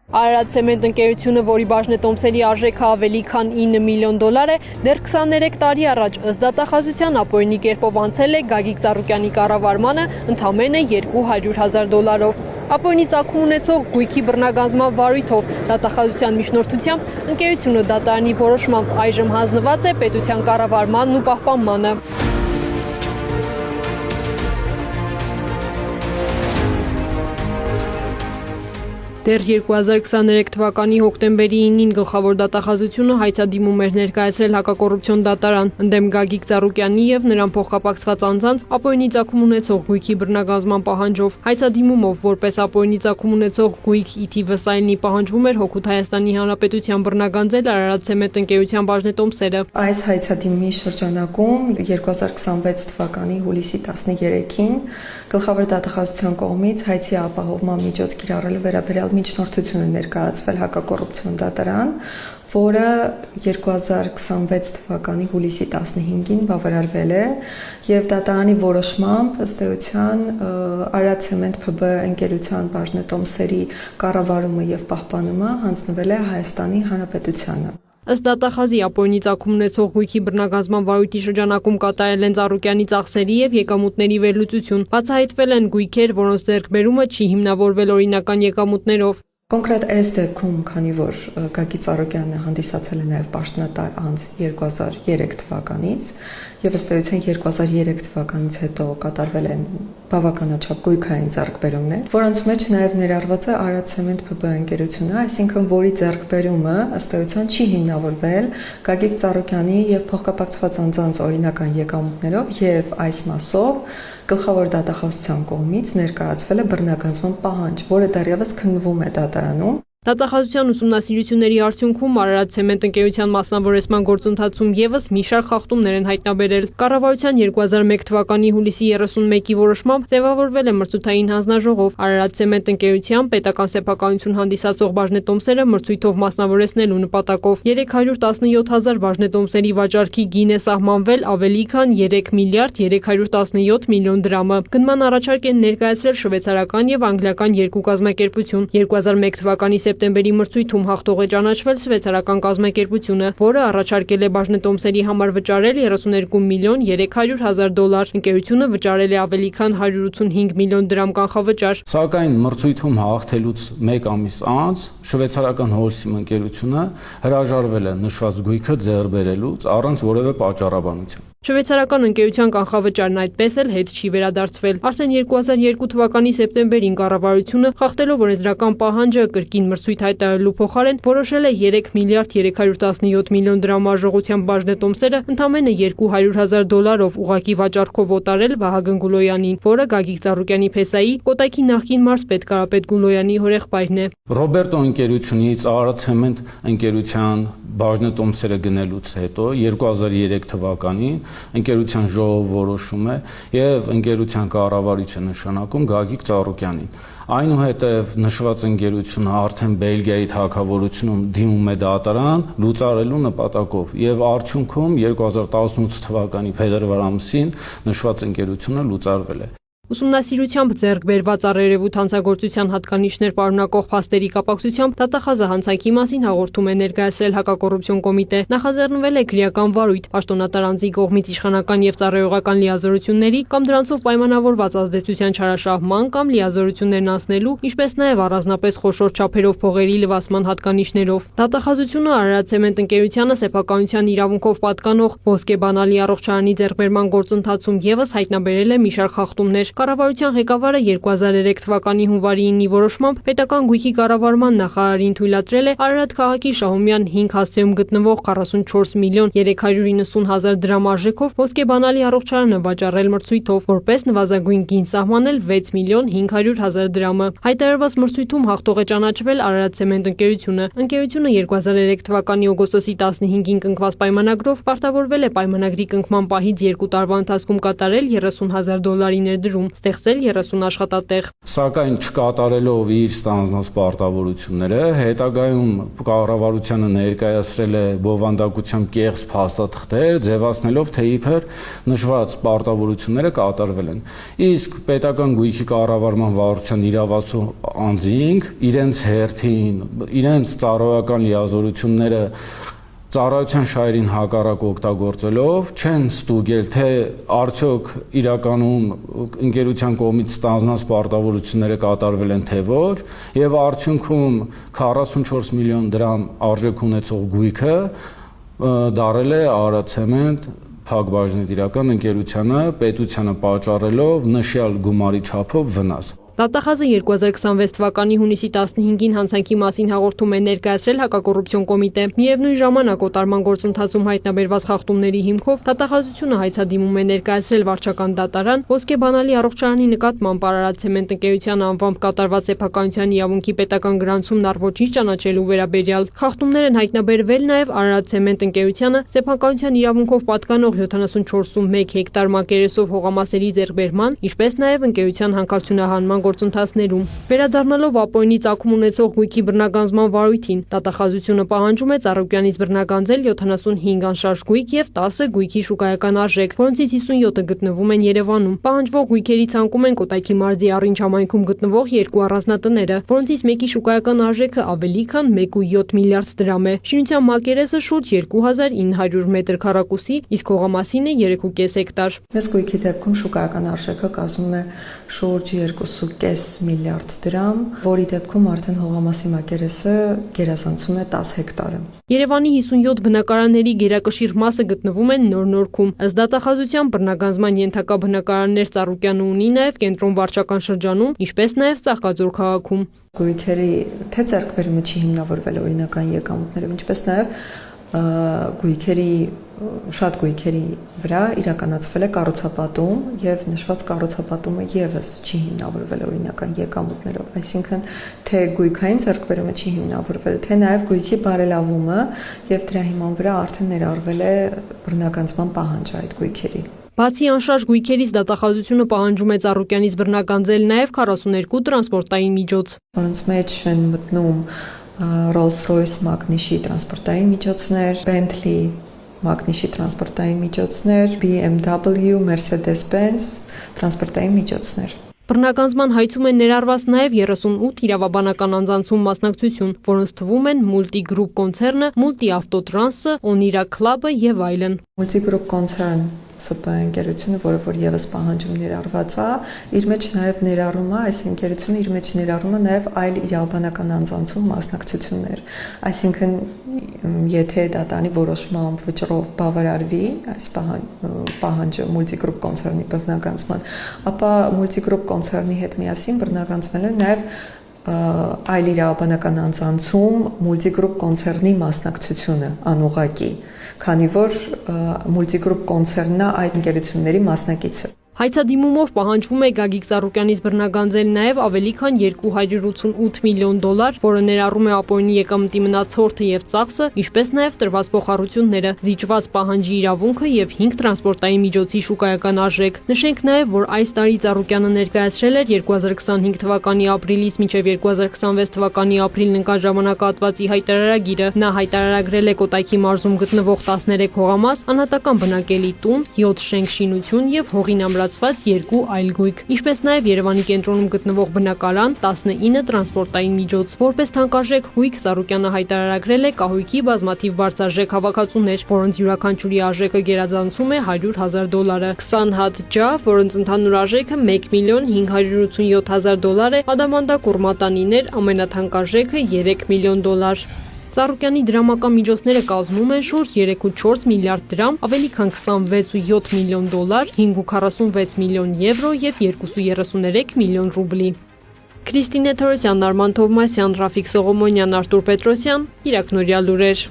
Արարատ ցեմենտ ընկերությունը, որի բաժնետոմսերի արժեքը ավելի քան $9 միլիոն է, դեռ 23 տարի առաջ ըստ դատախազության ապօրինի կերպով անցել է Գագիկ Ծառուկյանի կառավարմանը ընդամենը $200,000-ով։ Ապօրինի ծագում ունեցող գույքի բռնագանձման վարույթով դատախազության միջնորդությամբ ընկերությունը դատարանի որոշմամբ այժմ հանձնված է պետության կառավարմանն ու պահպանմանը։ Դեռ 2023 թվականի հոկտեմբերի 9-ին գլխավոր դատախազությունը հայցադիմում էր ներկայացրել հակակոռուպցիոն դատարան ընդդեմ Գագիկ Ծառուկյանի եւ նրան փոխկապակցված անձանց ապօրինի ծագում ունեցող գույքի բռնագանձման պահանջով։ Հայցադիմումով որպես ապօրինի ծագում ունեցող գույք ի թիվս այլնի պահանջվում էր Հօգուտ Հայաստանի Հանրապետության բռնագանձել Արարատ ցեմենտ ընկերության բաժնետոմսերը։ Այս հայցադիմի շրջանակում 2026 թվականի հուլիսի 13-ին գլխավոր դատախազության կողմից հայցի ապահովման միջոց կիրառելու վերաբերյալ միջնորդություն է ներկայացվել հակակոռուպցիոն դատարան, որը 2026 թվականի հուլիսի 15-ին բավարարվել է եւ դատարանի որոշմամբ ըստ էության Արարատ ցեմենտ ՓԲ ընկերության բաժնետոմսերի կառավարումը եւ պահպանումը հանձնվել է Հայաստանի Հանրապետությանը։ Ըստ դատախազի ապօրինի ծագում ունեցող գույքի բռնագանձման վարույթի շրջանակում կատարել են Ծառուկյանի ծախսերի եւ եկամուտների վերլուծություն։ Բացահայտվել են գույքեր, որոնց ձեռքբերումը չի հիմնավորվել օրինական եկամուտներով։ Կոնկրետ այս դեպքում, քանի որ Գագիկ Ծառուկյանը հանդիսացել է նաև պաշտոնատար անձ 2003 թվականից եւ ըստ էության 2003 թվականից հետո կատարվել են բավականաչափ գույքային ձեռքբերումներ, որոնց մեջ նաև ներառված է Արարատ ցեմենտ ՓԲ ընկերությունը, այսինքն որի ձեռքբերումը ըստ էության չի հիմնավորվել Գագիկ Ծառուկյանի եւ փոխկապակցված անձանց օրինական եկամուտներով եւ այս մասով գլխավոր դատախազության կողմից ներկայացվել է բռնագանձման պահանջ, որը դեռևս քննվում է դատարանում։ Դատախազության ուսումնասիրությունների արդյունքում Արարատ ցեմենտ ընկերության մասնավորեցման գործընթացում եւս մի շարք խախտումներ են հայտնաբերել։ Կառավարության 2001 թվականի հուլիսի 31-ի որոշմամբ ձևավորվել է մրցութային հանձնաժողով Արարատ ցեմենտ ընկերության պետական սեփականություն հանդիսացող բաժնետոմսերը մրցույթով մասնավորեցնելու նպատակով 317,000 բաժնետոմսերի վաճառքի գին է սահմանվել ավելի քան 3 միլիարդ 317 միլիոն դրամը։ Գնման առաջարկ են ներկայացրել շվեյցարական եւ անգլիական երկու կազմակերպություն։ 2001 թվականի սեպտեմբերի մրցույթում հաղթող է ճանաչվել շվեյցարական կազմակերպությունը, որը առաջարկել է բաժնետոմսերի համար վճարել $32 միլիոն 300 հազար։ Ընկերությունը վճարել է ավելի քան 185 միլիոն դրամ կանխավճար։ Սակայն մրցույթում հաղթելուց մեկ ամիս անց շվեյցարական Հոլսիմ ընկերությունը հրաժարվել է նշված գույքը ձեռք բերելուց առանց որևէ պատճառաբանության։ Շվեյցարական ընկերության կանխավճարն այդպես էլ հետ չի վերադարձվել։ Արդեն 2002 թվականի սեպտեմբերին կառավարությունը խախտելով օրենսդրական պահանջը կրկին մրցույթ հայտարարելու փոխարեն որոշել է 3 միլիարդ 317 միլիոն դրամ արժողությամբ բաժնետոմսերը ընդամենը $200,000 ուղղակի վաճառքով օտարել Վահագն Գուլոյանին, որը Գագիկ Ծառուկյանի փեսայի Կոտայքի նախկին մարզպետ Կարապետ Գուլոյանի հորեղբայրն է։ Ռոբերտո ընկերությունից Արարատ ցեմենտ ընկերության բաժնետոմսերը գնելուց հետո 2003 թվականին ընկերության ժողով որոշում է եւ ընկերության կառավարիչը նշանակում Գագիկ Ծառուկյանին։ Այնուհետև նշված ընկերությունը արդեն Բելգիայի թագավորությունում դիմում է դատարան լուծարելու նպատակով եւ արդյունքում 2018 թվականի փետրվար ամսին նշված ընկերությունը լուծարվել է։ Ուսումնասիրությամբ ձեռք բերված առերևույթ հանցագործության հատկանիշներ պարունակող փաստերի կապակցությամբ դատախազը հանցանքի մասին հաղորդում է ներկայացրել հակակոռուպցիոն կոմիտե։ Նախաձեռնվել է քրեական վարույթ, պաշտոնատար անձի կողմից իշխանական եւ ծառայողական լիազորությունների կամ դրանցով պայմանավորված ազդեցության չարաշահման կամ լիազորություններն անցնելու, ինչպես նաեւ առանձնապես խոշոր չափերով փողերի լվացման հատկանիշներով։ Դատախազությունը Արարատ ցեմենտ ընկերությանը սեփականության իրավունքով պատկանող ոսկե բանալի առողջարանի ձեռքբերման գործընթացում եւս հայտնաբերել է մի շարք խախտումներ։ Կառավարության ղեկավարը 2003 թվականի հունվարի 9-ի որոշմամբ պետական գույքի կառավարման նախարարին թույլատրել է Արարատ քաղաքի Շահումյան 5 հասցեում գտնվող 44 միլիոն 390 հազար դրամ արժեքով ոսկե բանալի առողջարանը վաճառել մրցույթով, որպես նվազագույն գին սահմանել 6 միլիոն 500 հազար դրամը։ Հայտարարված մրցույթում հաղթող է ճանաչվել Արարատ ցեմենտ ընկերությունը։ Ընկերությունը 2003 թվականի օգոստոսի 15-ին կնքված պայմանագրով պարտավորվել է պայմանագրի կնքման պահից 2 տարվա ընթացքում կատարել $30,000 ներդրում։ Գյումրիում, ստեղծել 30 աշխատատեղ։ Սակայն չկատարելով իր ստանձնած պարտավորությունները, հետագայում կառավարությանը ներկայացրել է բովանդակությամբ կեղծ փաստաթղթեր, ձևացնելով, թե իբր նշված պարտավորությունները կատարվել են։ Իսկ պետական գույքի կառավարման վարչության իրավասու անձինք իրենց հերթին, իրենց ծառայական լիազորությունները ծառայության շահերին հակառակ օգտագործելով չեն ստուգել, թե արդյոք իրականում ընկերության կողմից ստանձնած պարտավորությունները կատարվել են, թե ոչ, եւ արդյունքում 44 միլիոն դրամ արժեք ունեցող գույքը դարել է Արարատցեմենտ փակbaşնետիրական ընկերությանը պետությանը պատճառելով նշյալ գումարի չափով վնաս։ Դատախազը 2026 թվականի հունիսի 15-ին հանցանքի մասին հաղորդում է ներկայացրել հակակոռուպցիոն կոմիտե։ Միևնույն ժամանակ օտարման գործընթացում հայտնաբերված խախտումների հիմքով դատախազությունը հայցադիմում է ներկայացրել վարչական դատարան Ոսկե-Բանալի առողջարանի նկատմամբ Արարատցեմենտ ընկերության անվամբ կատարված սեփականության իրավունքի պետական գրանցումն առ ոչինչ ճանաչելու վերաբերյալ։ Խախտումներ են հայտնաբերվել նաև Արարատցեմենտ ընկերությանը սեփականության իրավունքով պատկանող 74.1 հեկտար մակերեսով հողամասերի ձեռքբերման, ինչպես նաև ընկերության հանքարդյունահանման գործընթացներում։ Վերադառնալով ապօրինի ծագում ունեցող գույքի բռնագանձման վարույթին, դատախազությունը պահանջում է Ծառուկյանից բռնագանձել 75 անշարժ գույք եւ 10 գույքի շուկայական արժեք, որոնցից 57-ը գտնվում են Երևանում։ Պահանջվող գույքերի ցանկում են Կոտայքի մարզի Առինջ համայնքում գտնվող 2 առանձնատները, որոնցից մեկի շուկայական արժեքը ավելի քան 1.7 միլիարդ դրամ է։ Շինության մակերեսը շուրջ 2900 մետր քառակուսի, իսկ հողամասինը 3.5 հեկտար։ Այս գույքի դեպքում շուկայական արժեքը կազմում է շուրջ 2.5 միլիարդ դրամ, որի դեպքում արդեն հողամասի մակերեսը գերազանցում է 10 հեկտարը։ Երևանի 57 բնակարանների գերակշիռ մասը գտնվում են Նոր Նորքում։ Ըստ դատախազության բռնագանձման ենթակա բնակարաններ Ծառուկյանը ունի նաև կենտրոն վարչական շրջանում, ինչպես նաև Ծաղկաձոր քաղաքում։ Գույքերի թե ձեռքբերումը չի հիմնավորվել օրինական եկամուտներով, ինչպես նաև շատ գույքերի վրա իրականացվել է կառուցապատում եւ նշված կառուցապատումը եւս չի հիմնավորվել օրինական եկամուտներով, այսինքն թե գույքային ձեռքբերումը չի հիմնավորվել, թե նաեւ գույքի բարելավումը եւ դրա հիման վրա արդեն ներառվել է բռնագանձման պահանջը այդ գույքերի։ Բացի անշարժ գույքերից դատախազությունը պահանջում է Ծառուկյանից բռնագանձել նաև 42 տրանսպորտային միջոց, որոնց մեջ են մտնում Rolls-Royce Magnishի տրանսպորտային միջոցներ, Bentley Magnishի տրանսպորտային միջոցներ, BMW, Mercedes-Benz տրանսպորտային միջոցներ։ Բռնագանձման հայցում են ներառված նաև 38 իրավաբանական անձանցում մասնակցություն, որոնց թվում են Multigroup կոնցեռնը, Multi-Avtotranс-ը, Onira Club-ը եւ այլն։ Multigroup կոնցեռն ՍՊ ընկերությունը, որը որ եւս պահանջում ներառված է, իր մեջ նաեւ ներառում է, այս ընկերությունը իր մեջ ներառում է նաեւ այլ իրավաբանական անձանցում մասնակցություններ, այսինքն եթե դատարանի որոշմամբ վճռով բավարարվի այս պահանջը Multigroup կոնցեռնի բռնագանձման, ապա Multigroup կոնցեռնի հետ միասին բռնագանձվել են նաեւ այլ իրավաբանական անձանցում Multigroup կոնցեռնի մասնակցությունը անուղղակի, քանի որ Multigroup կոնցեռնն է այդ ընկերությունների մասնակիցը։ Հայցադիմումով պահանջվում է Գագիկ Ծառուկյանից բռնագանձել նաև ավելի քան $288 միլիոն, որը ներառում է ապօրինի եկամտի մնացորդը եւ ծախսը, ինչպես նաև տրված փոխառությունները, զիջված պահանջի իրավունքը եւ 5 տրանսպորտային միջոցի շուկայական արժեք։ Նշենք նաև, որ այս տարի Ծառուկյանը ներկայացրել էր 2025 թվականի ապրիլից մինչև 2026 թվականի ապրիլն ընկած ժամանակահատվածի հայտարարագիրը։ Նա հայտարարագրել է Կոտայքի մարզում գտնվող 13 հողամաս, անհատական բնակելի տուն, 7 շենք-շինություն եւ հողին ամրացված 2 այլ գույք, ինչպես նաև Երևանի կենտրոնում գտնվող բնակարան, 19 տրանսպորտային միջոց։ Որպես թանկարժեք գույք Ծառուկյանը հայտարարագրել է կահույքի բազմաթիվ բարձրարժեք հավաքածուներ, որոնց յուրաքանչյուրի արժեքը գերազանցում է $100,000, 20 հատ ջահ, որոնց ընդհանուր արժեքը $1,987,000 է, ադամանդակ ուրմատանիներ, ամենաթանկարժեքը $3 միլիոն։ Ծառուկյանի դրամական միջոցները կազմում են շուրջ 3.4 միլիարդ դրամ, ավելի քան $26.7 միլիոն, €546 միլիոն եւ 233 միլիոն ռուբլի։ Քրիստինե Թորոսյան, Արման Թովմասյան, Ռաֆիկ Սողոմոնյան, Արտուր Պետրոսյան, Իրաքնորյալ լուրեր։